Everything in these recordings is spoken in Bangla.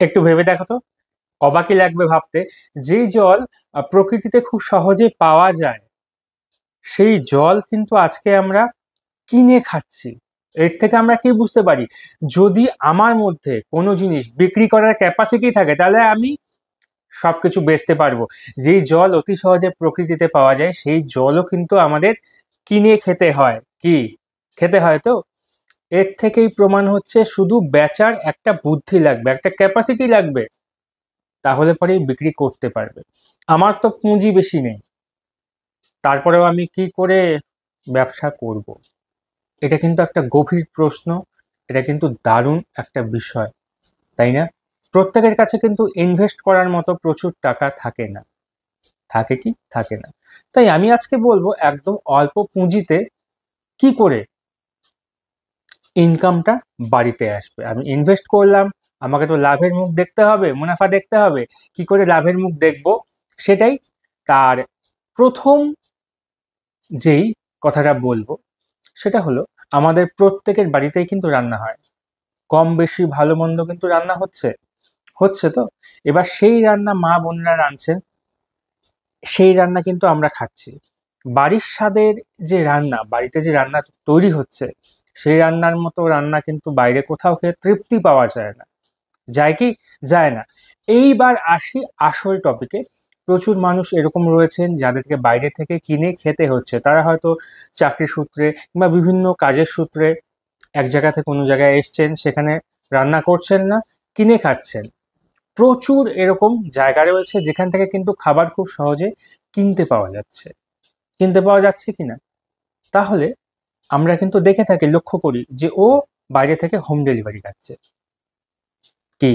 একটু ভেবে দেখো তো, অবাকই লাগবে ভাবতে, যেই জল প্রকৃতিতে খুব সহজে পাওয়া যায়, সেই জল কিন্তু আজকে আমরা কিনে খাচ্ছি। এর থেকে আমরা কি বুঝতে পারি, যদি আমার মধ্যে কোনো জিনিস বিক্রি করার ক্যাপাসিটি থাকে তাহলে আমি সবকিছু বেচতে পারবো। যেই জল অতি সহজে প্রকৃতিতে পাওয়া যায় সেই জলও কিন্তু আমাদের কিনে খেতে হয়। কি খেতে হয়? তো এর থেকেই প্রমাণ হচ্ছে শুধু বেচার একটা বুদ্ধি লাগবে, একটা ক্যাপাসিটি লাগবে, তাহলে পরেই বিক্রি করতে পারবে। আমার তো পুঁজি বেশি নেই, তারপরেও আমি কি করে ব্যবসা করব? এটা কিন্তু একটা গভীর প্রশ্ন, এটা কিন্তু দারুণ একটা বিষয়, তাই না? প্রত্যেকের কাছে কিন্তু ইনভেস্ট করার মতো প্রচুর টাকা থাকে না। থাকে কি? থাকে না। তাই আমি আজকে বলবো একদম অল্প পুঁজিতে কি করে ইনকামটা বাড়িতে আসবে। আমি ইনভেস্ট করলাম, আমাকে তো লাভের মুখ দেখতে হবে, মুনাফা দেখতে হবে। কি করে লাভের মুখ দেখবো সেটাই। তার প্রথম যেই কথাটা বলবো সেটা হলো, আমাদের প্রত্যেকের বাড়িতেই কিন্তু রান্না হয়, কম বেশি ভালো মন্দ কিন্তু রান্না হচ্ছে, হচ্ছে তো। এবার সেই রান্না মা বোনরা রাঁধছেন, সেই রান্না কিন্তু আমরা খাচ্ছি। বাড়ির স্বাদের যে রান্না, বাড়িতে যে রান্না তৈরি হচ্ছে, সেই রান্নার মতো রান্না কিন্তু বাইরে কোথাও খেয়ে তৃপ্তি পাওয়া যায় না। যায় কি? যায় না। এইবার আসি আসল টপিকে। প্রচুর মানুষ এরকম রয়েছেন যাদেরকে বাইরে থেকে কিনে খেতে হচ্ছে। তারা হয়তো চাকরি সূত্রে কিংবা বিভিন্ন কাজের সূত্রে এক জায়গা থেকে অন্য জায়গায় এসছেন, সেখানে রান্না করছেন না, কিনে খাচ্ছেন। প্রচুর এরকম জায়গা রয়েছে যেখান থেকে কিন্তু খাবার খুব সহজে কিনতে পাওয়া যাচ্ছে। কিনতে পাওয়া যাচ্ছে কিনা? তাহলে আমরা কিন্তু দেখে থাকি, লক্ষ্য করি যে ও বাইরে থেকে হোম ডেলিভারি খাচ্ছে। কি?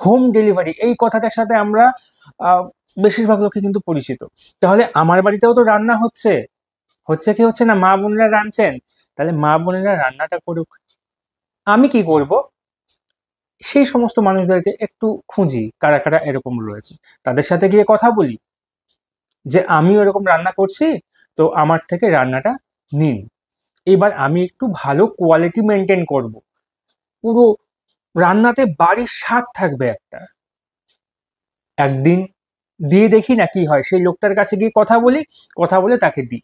হোম ডেলিভারি এই কথাটার সাথে আমরা আহ, বেশিরভাগ লোকে কিন্তু পরিচিত। তাহলে আমার বাড়িতেও তো রান্না হচ্ছে, হচ্ছে কি হচ্ছে না? মা বোনেরা রাঁধছেন, তাহলে মা বোনেরা রান্নাটা করুক। আমি কি করব? সেই সমস্ত মানুষদেরকে একটু খুঁজি কারা কারা এরকম রয়েছে, তাদের সাথে গিয়ে কথা বলি যে আমিও এরকম রান্না করছি, তো আমার থেকে রান্নাটা নিন। এবার আমি একটু ভালো কোয়ালিটি মেনটেন করব, পুরো রান্নাতে বাড়ির স্বাদ থাকবে একটা। একদিন দিয়ে দেখি না কি হয়, সেই লোকটার কাছে গিয়ে কথা বলি, কথা বলে তাকে দিই।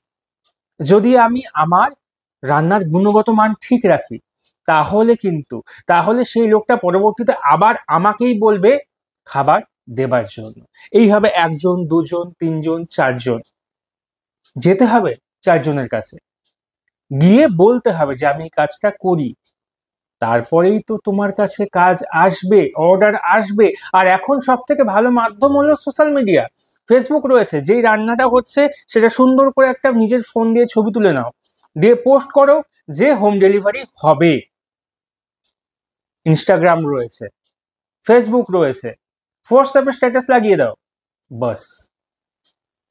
যদি আমি আমার রান্নার গুণগত মান ঠিক রাখি, তাহলে কিন্তু, তাহলে সেই লোকটা পরবর্তীতে আবার আমাকেই বলবে খাবার দেবার জন্য। এইভাবে একজন, দুজন, তিনজন, চারজন যেতে হবে, চারজনের কাছে গিয়ে বলতে হবে যে আমি এই কাজটা করি, তারপরেই তো তোমার কাছে কাজ আসবে, অর্ডার আসবে। আর এখন সব থেকে ভালো মাধ্যম হলো সোশ্যাল মিডিয়া, ফেসবুক রয়েছে। যেই রান্নাটা হচ্ছে সেটা সুন্দর করে একটা নিজের ফোন দিয়ে ছবি তুলে নাও, দিয়ে পোস্ট করো যে হোম ডেলিভারি হবে। ইনস্টাগ্রাম রয়েছে, ফেসবুক রয়েছে, হোয়াটসঅ্যাপে স্ট্যাটাস লাগিয়ে দাও, বাস।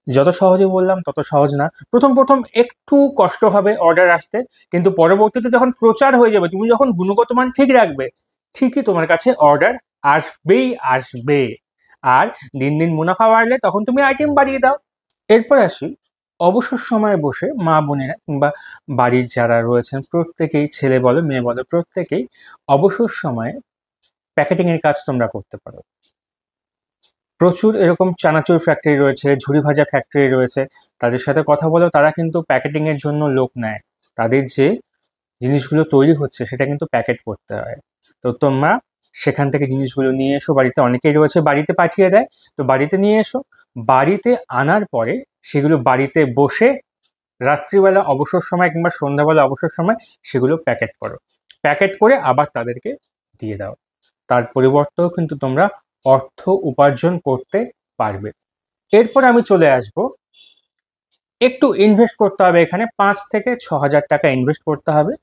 যত সহজে বললাম তত সহজ না। প্রথম প্রথম একটু কষ্ট হবে অর্ডার আসতে, কিন্তু পরবর্তীতে যখন প্রচার হয়ে যাবে, তুমি যখন গুণগত মান ঠিক রাখবে, ঠিকই তোমার কাছে অর্ডার আসবেই আসবে। আর দিন দিন মুনাফা বাড়লে তখন তুমি আইটেম বাড়িয়ে দাও। এরপর আসি, অবসর সময়ে বসে মা বোনেরা কিংবা বাড়ির যারা রয়েছেন প্রত্যেকেই, ছেলে বলো মেয়ে বলো, প্রত্যেকেই অবসর সময়ে প্যাকেটিং এর কাজ তোমরা করতে পারো। প্রচুর এরকম চানাচুর ফ্যাক্টরি রয়েছে, ঝুড়ি ভাজা ফ্যাক্টরি রয়েছে, তাদের সাথে কথা বলো, তারা কিন্তু প্যাকেটিং এর জন্য লোক নেয়। তাদের যে জিনিসগুলো তৈরি হচ্ছে সেটা কিন্তু প্যাকেট করতে হয়। তো তোমরা সেখান থেকে জিনিসগুলো নিয়ে এসো, বাড়িতে অনেকেই রয়েছে বাড়িতে পাঠিয়ে দেয়, তো বাড়িতে নিয়ে এসো। বাড়িতে আনার পরে সেগুলো বাড়িতে বসে রাত্রিবেলা অবসর সময় কিংবা সন্ধ্যাবেলা অবসর সময় সেগুলো প্যাকেট করো। প্যাকেট করে আবার তাদেরকে দিয়ে দাও। তার পরিবর্তেও কিন্তু তোমরা অর্থ উপার্জন করতে পারবে। এরপর আমি চলে আসব, একটু ইনভেস্ট করতে হবে এখানে, 5 থেকে 6 হাজার টাকা ইনভেস্ট করতে হবে।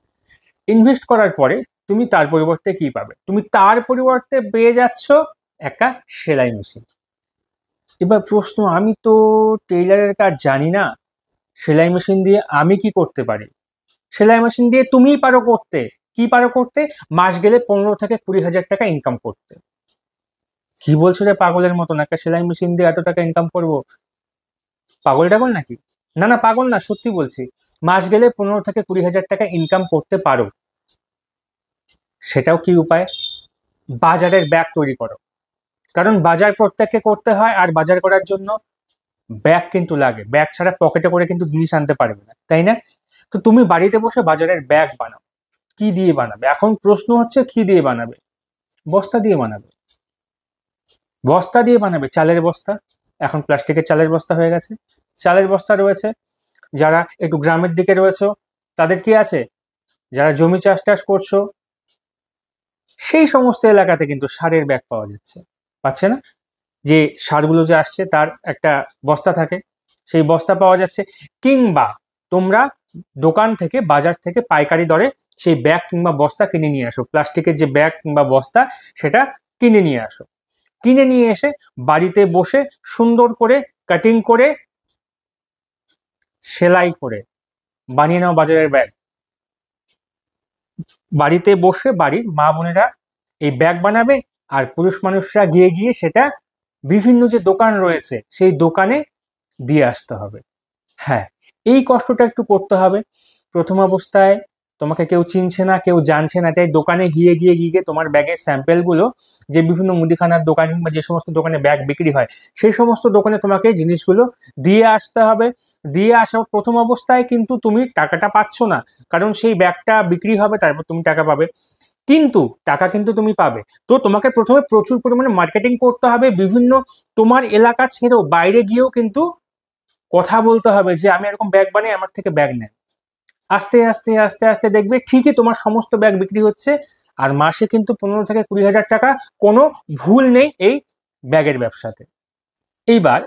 ইনভেস্ট করার পরে তুমি তার পরিবর্তে কি পাবে? তুমি তার পরিবর্তে পেয়ে যাচ্ছ একটা সেলাই মেশিন। এবার প্রশ্ন, আমি তো টেইলারের কাজ জানি না, সেলাই মেশিন দিয়ে আমি কি করতে পারি? সেলাই মেশিন দিয়ে তুমিই পারো করতে। কি পারো করতে? মাস গেলে 15 থেকে 20 হাজার টাকা ইনকাম করতে। কি বলছো যে পাগলের মতন একটা সেলাই মেশিন দিয়ে এত টাকা ইনকাম করবো? পাগল টাগল নাকি? না না, পাগল না, সত্যি বলছি। মাস গেলে 15 থেকে 20 হাজার টাকা ইনকাম করতে পারো। সেটাও কি উপায়? বাজারের ব্যাগ তৈরি করো, কারণ বাজার প্রত্যেককে করতে হয়, আর বাজার করার জন্য ব্যাগ কিন্তু লাগে, ব্যাগ ছাড়া পকেটে করে কিন্তু জিনিস আনতে পারবে না, তাই না? তো তুমি বাড়িতে বসে বাজারের ব্যাগ বানাও। কি দিয়ে বানাবে? এখন প্রশ্ন হচ্ছে কি দিয়ে বানাবে? বস্তা দিয়ে বানাবে, বস্তা দিয়ে বানাবে, চালের বস্তা। এখন প্লাস্টিকের চালের বস্তা হয়ে গেছে, চালের বস্তা রয়েছে। যারা একটু গ্রামের দিকে রয়েছে তাদের কি আছে, যারা জমি চাষ টাস করছো সেই সমস্ত এলাকাতে কিন্তু সারের ব্যাগ পাওয়া যাচ্ছে, পাচ্ছে না? যে সারগুলো যে আসছে তার একটা বস্তা থাকে, সেই বস্তা পাওয়া যাচ্ছে। কিংবা তোমরা দোকান থেকে, বাজার থেকে পাইকারি দরে সেই ব্যাগ কিংবা বস্তা কিনে নিয়ে আসো, প্লাস্টিকের যে ব্যাগ কিংবা বস্তা সেটা কিনে নিয়ে আসো। কিনে নিয়ে এসে বাড়িতে বসে সুন্দর করে কাটিং করে, সেলাই করে বানিয়ে নাও বাজারের ব্যাগ। বাড়িতে বসে বাড়ির মা বোনেরা এই ব্যাগ বানাবে, আর পুরুষ মানুষরা গিয়ে গিয়ে সেটা বিভিন্ন যে দোকান রয়েছে সেই দোকানে দিয়ে আসতে হবে। হ্যাঁ, এই কষ্টটা একটু করতে হবে। প্রথম অবস্থায় তোমাকে কেউ চিনছে না, কেউ জানছে না, তাই দোকানে গিয়ে গিয়ে গিয়ে তোমার ব্যাগের স্যাম্পেলগুলো, যে বিভিন্ন মুদিখানার দোকান বা যে সমস্ত দোকানে ব্যাগ বিক্রি হয় সেই সমস্ত দোকানে তোমাকে জিনিসগুলো দিয়ে আসতে হবে। দিয়ে আসা প্রথম অবস্থায় কিন্তু তুমি টাকাটা পাচ্ছ না, কারণ সেই ব্যাগটা বিক্রি হবে, তারপর তুমি টাকা পাবে। কিন্তু টাকা কিন্তু তুমি পাবে। তো তোমাকে প্রথমে প্রচুর পরিমাণে মার্কেটিং করতে হবে, বিভিন্ন তোমার এলাকা ছেড়েও বাইরে গিয়েও কিন্তু কথা বলতে হবে যে আমি এরকম ব্যাগ বানাই, আমার থেকে ব্যাগ নেন। আস্তে আস্তে আস্তে আস্তে দেখবে ঠিকই তোমার সমস্ত ব্যাগ বিক্রি হচ্ছে, আর মাসে কিন্তু 15 থেকে 20 হাজার টাকা, কোনো ভুল নেই এই ব্যাগের ব্যবসাতে। এইবার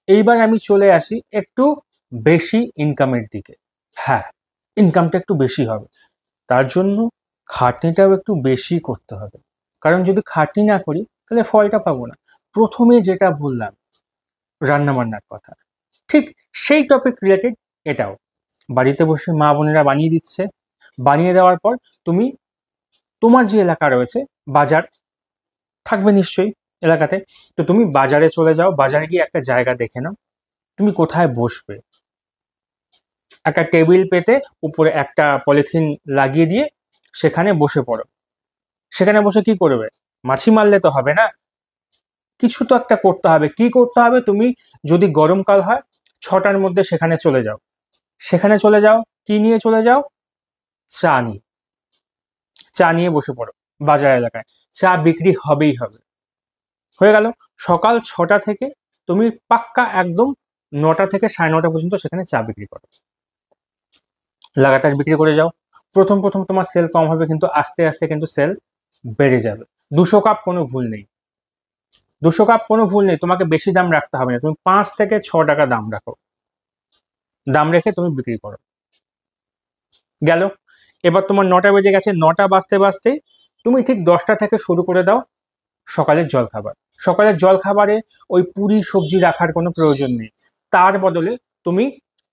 এইবার আমি চলে আসি একটু বেশি ইনকামের দিকে। হ্যাঁ, ইনকামটা একটু বেশি হবে, তার জন্য খাটনিটাও একটু বেশি করতে হবে। কারণ যদি খাটনি না করি তাহলে ফলটা পাবো না। প্রথমে যেটা বললাম রান্না বান্নার কথা, ঠিক সেই টপিক রিলেটেড এটাও। বাড়িতে বসে মা বোনেরা বানিয়ে দিচ্ছে, বানিয়ে দেওয়ার পর তুমি তোমার যে এলাকা রয়েছে, বাজার থাকবে নিশ্চয়ই এলাকাতে, তো তুমি বাজারে চলে যাও, বাজারে গিয়ে একটা জায়গা দেখে নাও তুমি কোথায় বসবে। একটা টেবিল পেতে উপরে একটা পলিথিন লাগিয়ে দিয়ে সেখানে বসে পড়ো। সেখানে বসে কি করবে? মাছি মারলে তো হবে না, কিছু তো একটা করতে হবে। কি করতে হবে? তুমি যদি গরমকাল হয় 6টার মধ্যে সেখানে চলে যাও, সেখানে চলে যাও, কি নিয়ে চলে যাও? চা নিয়ে। চা নিয়ে বসে পড়ো বাজার এলাকায়, চা বিক্রি হবেই হবে। হয়ে গেল, সকাল 6টা থেকে তুমি পাক্কা একদম 9টা থেকে 9:30 পর্যন্ত সেখানে চা বিক্রি করো, লাগাতার বিক্রি করে যাও। প্রথম প্রথম তোমার সেল কম হবে, কিন্তু আস্তে আস্তে কিন্তু সেল বেড়ে যাবে। 200 কাপ কোনো ভুল নেই, 200 কাপ কোনো ভুল নেই, তোমাকে বেশি দাম রাখতে হবে না, তুমি 5 থেকে 6 টাকা দাম রাখো, দাম রেখে তুমি বিক্রি করো। গেল, এবার তোমার 9টা বেজে গেছে, 9টা বাজতে বাজতে তুমি ঠিক 10টা থেকে শুরু করে দাও সকালের জলখাবার। সকালের জলখাবারে ওই পুরি সবজি রাখার কোনো প্রয়োজন নেই, তার বদলে তুমি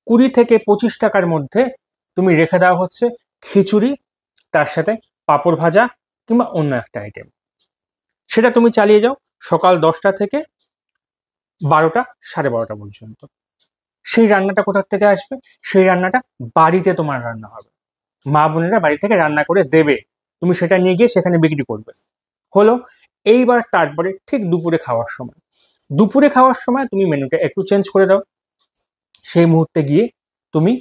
20 থেকে 25 টাকার মধ্যে তুমি রেখে দেওয়া হচ্ছে খিচুড়ি, তার সাথে পাঁপড় ভাজা কিংবা অন্য একটা আইটেম, সেটা তুমি চালিয়ে যাও সকাল 10টা থেকে 12টা, 12:30 পর্যন্ত। সেই রান্নাটা কোথা থেকে আসবে? সেই রান্নাটা বাড়িতে তোমার রান্না হবে, মা বোনেরা বাড়ি থেকে রান্না করে দেবে, তুমি সেটা নিয়ে গিয়ে সেখানে বিক্রি করবে। হলো, এইবার তারপরে ঠিক দুপুরে খাওয়ার সময়, দুপুরে খাওয়ার সময় তুমি মেনুটা একটু চেঞ্জ করে দাও। সেই মুহূর্তে গিয়ে তুমি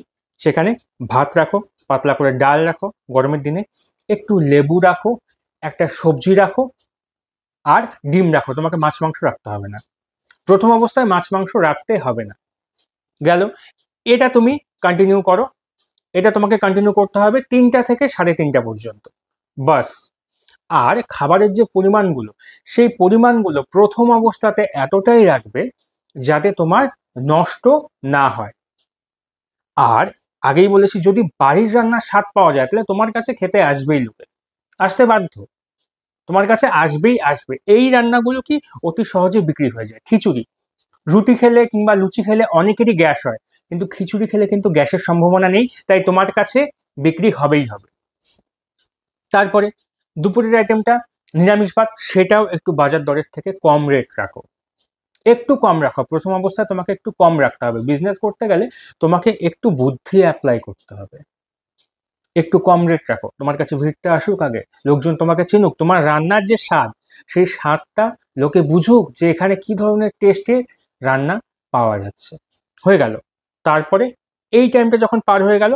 সেখানে ভাত রাখো, পাতলা করে ডাল রাখো গরমের দিনে, একটু লেবু রাখো, একটা সবজি রাখো, আর ডিম রাখো। তোমাকে মাছ মাংস রাখতে হবে না, প্রথম অবস্থায় মাছ মাংস রাখতে হবে না। গেল, এটা তুমি কন্টিনিউ করো, এটা তোমাকে কন্টিনিউ করতে হবে 3টা থেকে 3:30 পর্যন্ত, বাস। আর খাবারের যে পরিমাণগুলো, সেই পরিমাণগুলো প্রথম অবস্থাতে এতটাই রাখবে যাতে তোমার নষ্ট না হয়। আর আগেই বলেছি, যদি বাড়ির রান্নার স্বাদ পাওয়া যায় তাহলে তোমার কাছে খেতে আসবেই লোকে, আসতে বাধ্য, তোমার কাছে আসবেই আসবে। এই রান্নাগুলো কি অতি সহজে বিক্রি হয়ে যায়। খিচুড়ি, রুটি খেলে কিংবা লুচি খেলে অনেকেরই গ্যাস হয়, কিন্তু খিচুড়ি খেলে কিন্তু গ্যাসের সম্ভাবনা নেই, তাই তোমার কাছে বিক্রি হবেই হবে। তারপরে দুপুরের আইটেমটা নিরামিষ ভাত, সেটাও একটু বাজার দরের থেকে কম রেট রাখো, একটু কম রাখো। প্রথম অবস্থায় তোমাকে একটু কম রাখতে হবে, বিজনেস করতে গেলে তোমাকে একটু বুদ্ধি অ্যাপ্লাই করতে হবে। একটু কম রেট রাখো, তোমার কাছে ভিড়টা আসুক, আগে লোকজন তোমাকে চিনুক, তোমার রান্নার যে স্বাদ সেই স্বাদটা লোকে বুঝুক যে এখানে কি ধরনের টেস্টে রান্না পাওয়া যাচ্ছে। হয়ে গেল। তারপরে এই টাইমটা যখন পার হয়ে গেল,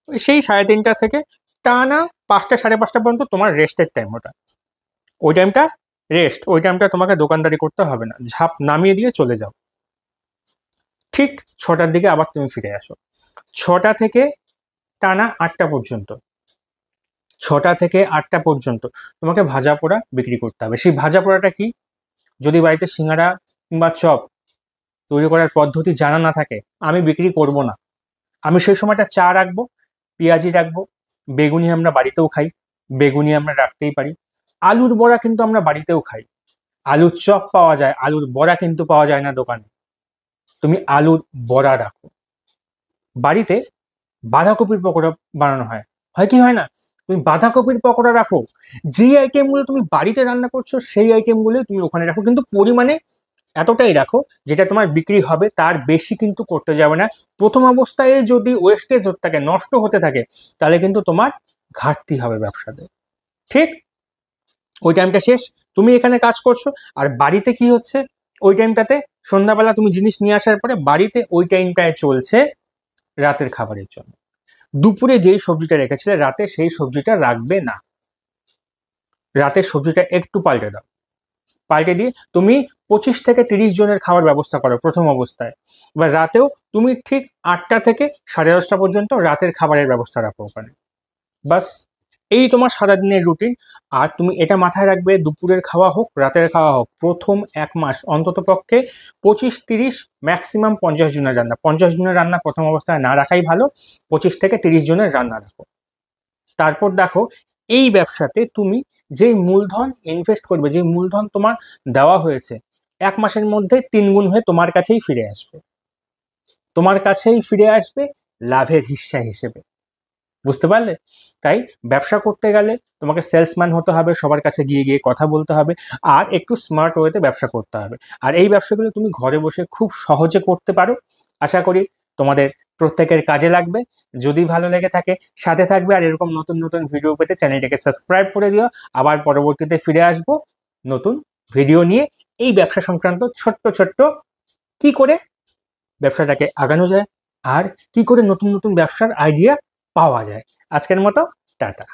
সেই 3:30 থেকে টানা 5টা 5:30 পর্যন্ত তোমার রেস্টের টাইম। ওই টাইমটা রেস্ট, ওই টাইমটা তোমাকে দোকানদারি করতে হবে না, ঝাঁপ নামিয়ে দিয়ে চলে যাও। ঠিক 6টার দিকে আবার তুমি ফিরে আসো। 6টা থেকে টানা 8টা পর্যন্ত, 6টা থেকে 8টা পর্যন্ত তোমাকে ভাজা পোড়া বিক্রি করতে হবে। সেই ভাজা পোড়াটা কি? যদি বাড়িতে সিঙ্গাড়া কিংবা চপ তৈরি করার পদ্ধতি জানা না থাকে, আমি বিক্রি করব না। আমি সেই সময়টা চা রাখবো, পেঁয়াজি রাখবো, বেগুনি আমরা বাড়িতেও খাই, বেগুনি আমরা রাখতেই পারি। আলুর বড়া কিন্তু আমরা বাড়িতেও খাই। আলুর চপ পাওয়া যায়, আলুর বড়া কিন্তু পাওয়া যায় না দোকানে। তুমি আলুর বড়া রাখো। বাড়িতে বাঁধাকপির পকোড়া বানানো হয়, হয় কি হয় না? তুমি বাঁধাকপির পকোড়া রাখো। যেই আইটেমগুলো তুমি বাড়িতে রান্না করছো সেই আইটেমগুলো তুমি ওখানে রাখো, কিন্তু পরিমাণে এতটাই রাখো যেটা তোমার বিক্রি হবে, তার বেশি কিন্তু করতে যাবে না। প্রথম অবস্থায় যদি ওয়েস্টেজ হতে থাকে, নষ্ট হতে থাকে, তাহলে কিন্তু তোমার ঘাটতি হবে ব্যবসাতে। ঠিক ওই টাইমটা শেষ, তুমি এখানে কাজ করছো, আর বাড়িতে কি হচ্ছে ওই টাইমটাতে? সন্ধ্যাবেলা তুমি জিনিস নিয়ে আসার পরে বাড়িতে ওই টাইমটায় চলছে রাতের খাবারের জন্য। দুপুরে যেই সবজিটা রেখেছিলে রাতে সেই সবজিটা রাখবে না, রাতের সবজিটা একটু পাল্টে দাও। পাল্টে দিয়ে তুমি 25 থেকে 30 জনের খাবার ব্যবস্থা করো প্রথম অবস্থায়। এবার রাতেও তুমি ঠিক 8টা থেকে 10:30 পর্যন্ত রাতের খাবারের ব্যবস্থা রাখো ওখানে। বাস, এই তোমার সারাদিনের রুটিন। আর তুমি এটা মাথায় রাখবে, দুপুরের খাওয়া হোক রাতের খাওয়া হোক, প্রথম 1 মাস অন্তত পক্ষে 25-30, ম্যাক্সিমাম 50 জনের রান্না। 50 জনের রান্না প্রথম অবস্থায় না রাখাই ভালো, 25 থেকে 30 জনের রান্না রাখো। তারপর দেখো এই ব্যবসাতে তুমি যেই মূলধন ইনভেস্ট করবে, যেই মূলধন তোমার দেওয়া হয়েছে, 1 মাসের মধ্যে 3 গুণ হয়ে তোমার কাছেই ফিরে আসবে, তোমার কাছেই ফিরে আসবে লাভের হিস্সা হিসেবে। বুঝতে পারলে? তাই ব্যবসা করতে গেলে তোমাকে সেলসম্যান হতে হবে, সবার কাছে গিয়ে গিয়ে কথা বলতে হবে, আর একটু স্মার্ট ওয়েতে ব্যবসা করতে হবে। আর এই ব্যবসাগুলো তুমি ঘরে বসে খুব সহজে করতে পারো। আশা করি তোমাদের প্রত্যেকের কাজে লাগবে। যদি ভালো লেগে থাকে সাথে থাকবে, আর এরকম নতুন নতুন ভিডিও পেতে চ্যানেলটাকে সাবস্ক্রাইব করে দিও। আবার পরবর্তীতে ফিরে আসবো নতুন ভিডিও নিয়ে, এই ব্যবসা সংক্রান্ত ছোট্ট ছোট্ট কি করে ব্যবসাটাকে আগানো যায়, আর কি করে নতুন নতুন ব্যবসার আইডিয়া পাওয়া যায়। আজকের মতো টাটা।